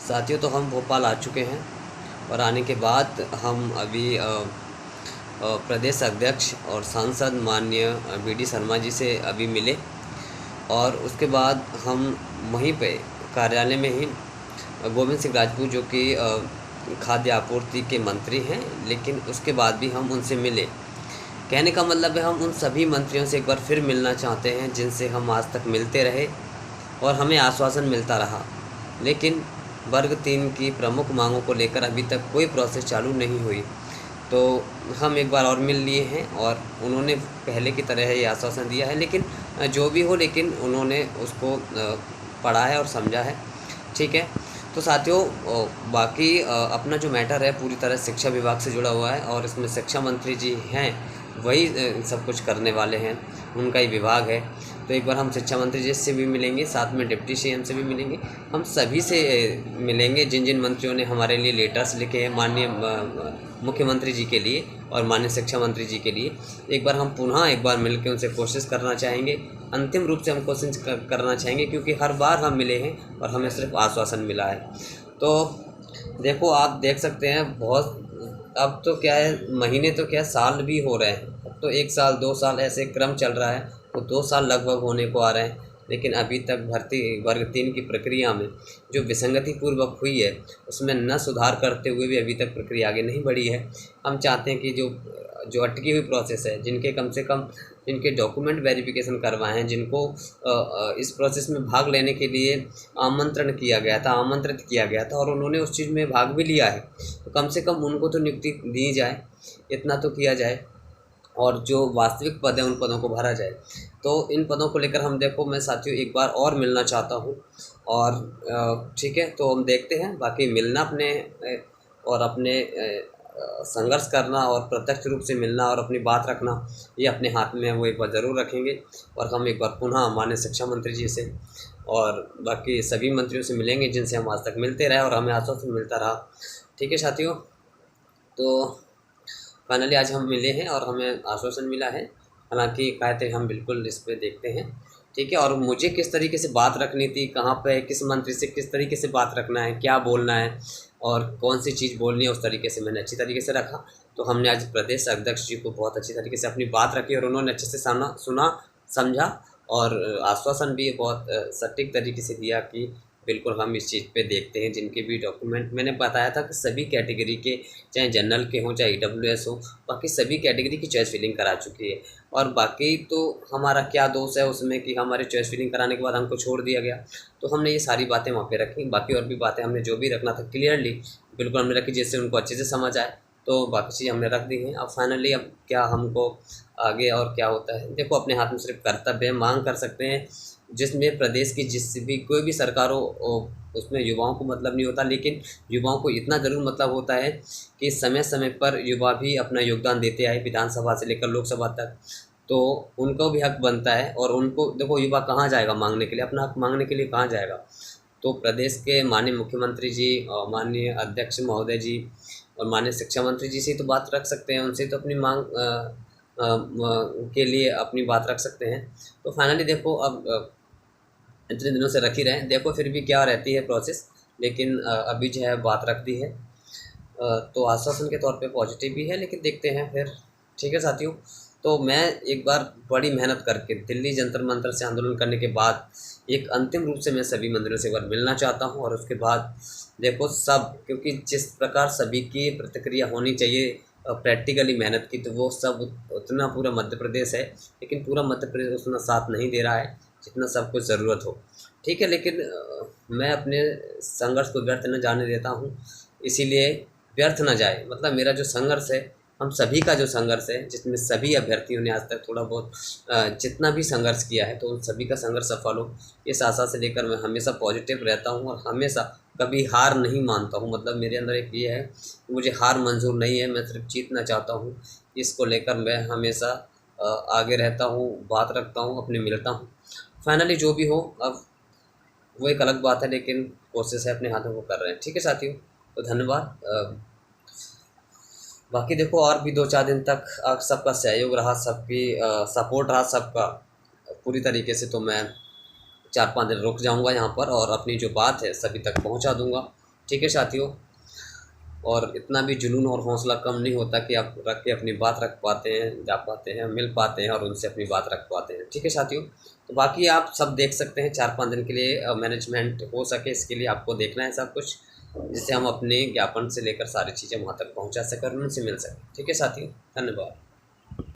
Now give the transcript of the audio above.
साथियों, तो हम भोपाल आ चुके हैं और आने के बाद हम अभी प्रदेश अध्यक्ष और सांसद माननीय वी.डी. शर्मा जी से अभी मिले और उसके बाद हम वहीं पे कार्यालय में ही गोविंद सिंह राजपूत जो कि खाद्य आपूर्ति के मंत्री हैं, लेकिन उसके बाद भी हम उनसे मिले। कहने का मतलब है हम उन सभी मंत्रियों से एक बार फिर मिलना चाहते हैं जिनसे हम आज तक मिलते रहे और हमें आश्वासन मिलता रहा, लेकिन वर्ग 3 की प्रमुख मांगों को लेकर अभी तक कोई प्रोसेस चालू नहीं हुई। तो हम एक बार और मिल लिए हैं और उन्होंने पहले की तरह ये आश्वासन दिया है, लेकिन जो भी हो, लेकिन उन्होंने उसको पढ़ा है और समझा है। ठीक है, तो साथियों, बाकी अपना जो मैटर है पूरी तरह शिक्षा विभाग से जुड़ा हुआ है और इसमें शिक्षा मंत्री जी हैं, वही सब कुछ करने वाले हैं, उनका ही विभाग है। तो एक बार हम शिक्षा मंत्री जी से भी मिलेंगे, साथ में डिप्टी सीएम से भी मिलेंगे, हम सभी से मिलेंगे जिन जिन मंत्रियों ने हमारे लिए लेटर्स लिखे हैं माननीय मुख्यमंत्री जी के लिए और माननीय शिक्षा मंत्री जी के लिए। एक बार हम पुनः एक बार मिल के उनसे कोशिश करना चाहेंगे, अंतिम रूप से हम कोशिश करना चाहेंगे, क्योंकि हर बार हम मिले हैं और हमें सिर्फ आश्वासन मिला है। तो देखो, आप देख सकते हैं, बहुत अब तो क्या है, महीने तो क्या साल भी हो रहे हैं, अब तो 1 साल 2 साल ऐसे क्रम चल रहा है, तो 2 साल लगभग होने को आ रहे हैं, लेकिन अभी तक भर्ती वर्ग 3 की प्रक्रिया में जो विसंगति पूर्वक हुई है उसमें न सुधार करते हुए भी अभी तक प्रक्रिया आगे नहीं बढ़ी है। हम चाहते हैं कि जो अटकी हुई प्रोसेस है, जिनके कम से कम जिनके डॉक्यूमेंट वेरिफिकेशन करवाए हैं, जिनको इस प्रोसेस में भाग लेने के लिए आमंत्रित किया गया था और उन्होंने उस चीज़ में भाग भी लिया है, तो कम से कम उनको तो नियुक्ति दी जाए, इतना तो किया जाए और जो वास्तविक पद हैं उन पदों को भरा जाए। तो इन पदों को लेकर हम देखो, मैं साथियों एक बार और मिलना चाहता हूँ और ठीक है, तो हम देखते हैं। बाकी मिलना अपने और अपने संघर्ष करना और प्रत्यक्ष रूप से मिलना और अपनी बात रखना, ये अपने हाथ में है, वो एक बार ज़रूर रखेंगे। और हम एक बार पुनः माननीय शिक्षा मंत्री जी से और बाकी सभी मंत्रियों से मिलेंगे जिनसे हम आज तक मिलते रहे और हमें आश्वासन मिलता रहा। ठीक है साथियों, तो फाइनली आज हम मिले हैं और हमें आश्वासन मिला है। हालांकि कहे थे हम बिल्कुल इस पर देखते हैं, ठीक है। और मुझे किस तरीके से बात रखनी थी, कहाँ पे किस मंत्री से किस तरीके से बात रखना है, क्या बोलना है और कौन सी चीज़ बोलनी है, उस तरीके से मैंने अच्छी तरीके से रखा। तो हमने आज प्रदेश अध्यक्ष जी को बहुत अच्छी तरीके से अपनी बात रखी और उन्होंने अच्छे से सुना समझा और आश्वासन भी बहुत सटीक तरीके से दिया कि बिल्कुल हम इस चीज़ पे देखते हैं। जिनके भी डॉक्यूमेंट मैंने बताया था कि सभी कैटेगरी के, चाहे जनरल के हों चाहे EWS हो, बाकी सभी कैटेगरी की चॉइस फिलिंग करा चुकी है। और बाकी तो हमारा क्या दोष है उसमें कि हमारी चॉइस फिलिंग कराने के बाद हमको छोड़ दिया गया, तो हमने ये सारी बातें वहाँ पे रखी। बाकी और भी बातें हमने जो भी रखना था क्लियरली बिल्कुल हमने रखी, जिससे उनको अच्छे से समझ आए। तो बाकी चीज़ हमने रख दी हैं। अब फाइनली अब क्या हमको आगे और क्या होता है, देखो अपने हाथ में सिर्फ कर्तव्य है। मांग कर सकते हैं जिसमें प्रदेश की जिस भी कोई भी सरकार हो, उसमें युवाओं को मतलब नहीं होता, लेकिन युवाओं को इतना ज़रूर मतलब होता है कि समय समय पर युवा भी अपना योगदान देते आए, विधानसभा से लेकर लोकसभा तक। तो उनको भी हक बनता है और उनको देखो, युवा कहाँ जाएगा मांगने के लिए, अपना हक मांगने के लिए कहाँ जाएगा। तो प्रदेश के माननीय मुख्यमंत्री जी और माननीय अध्यक्ष महोदय जी और माननीय शिक्षा मंत्री जी से तो बात रख सकते हैं, उनसे तो अपनी मांग के लिए अपनी बात रख सकते हैं। तो फाइनली देखो, अब इतने दिनों से रख ही रहे हैं, देखो फिर भी क्या रहती है प्रोसेस, लेकिन अभी जो है बात रख दी है। तो आश्वासन के तौर पे पॉजिटिव भी है, लेकिन देखते हैं फिर। ठीक है साथियों, तो मैं एक बार बड़ी मेहनत करके दिल्ली जंतर मंतर से आंदोलन करने के बाद एक अंतिम रूप से मैं सभी मंदिरों से एक बार मिलना चाहता हूं और उसके बाद देखो सब, क्योंकि जिस प्रकार सभी की प्रतिक्रिया होनी चाहिए प्रैक्टिकली मेहनत की, तो वो सब उतना पूरा मध्य प्रदेश है, लेकिन पूरा मध्य प्रदेश उतना साथ नहीं दे रहा है जितना सबको ज़रूरत हो। ठीक है, लेकिन मैं अपने संघर्ष को व्यर्थ न जाने देता हूँ, इसीलिए व्यर्थ न जाए, मतलब मेरा जो संघर्ष है, हम सभी का जो संघर्ष है, जिसमें सभी अभ्यर्थियों ने आज तक थोड़ा बहुत जितना भी संघर्ष किया है, तो उन सभी का संघर्ष सफल हो, इस आशा से लेकर मैं हमेशा पॉजिटिव रहता हूँ और हमेशा कभी हार नहीं मानता हूँ। मतलब मेरे अंदर एक ये है, मुझे हार मंजूर नहीं है, मैं सिर्फ जीतना चाहता हूँ। इसको लेकर मैं हमेशा आगे रहता हूँ, बात रखता हूँ, अपने मिलता हूँ। फाइनली जो भी हो, अब वो एक अलग बात है, लेकिन कोशिश है अपने हाथों को कर रहे हैं। ठीक है साथियों, तो धन्यवाद। बाकी देखो, और भी 2-4 दिन तक सबका सहयोग रहा, सबकी सपोर्ट रहा सबका पूरी तरीके से, तो मैं 4-5 दिन रुक जाऊंगा यहाँ पर और अपनी जो बात है सभी तक पहुँचा दूंगा। ठीक है साथियों, और इतना भी जुनून और हौसला कम नहीं होता कि आप रख के अपनी बात रख पाते हैं, जा पाते हैं, मिल पाते हैं और उनसे अपनी बात रख पाते हैं। ठीक है साथियों, तो बाकी आप सब देख सकते हैं 4-5 दिन के लिए मैनेजमेंट हो सके, इसके लिए आपको देखना है सब कुछ, जिससे हम अपने ज्ञापन से लेकर सारी चीज़ें वहाँ तक पहुँचा सकें और उनसे मिल सकें। ठीक है साथियों, धन्यवाद।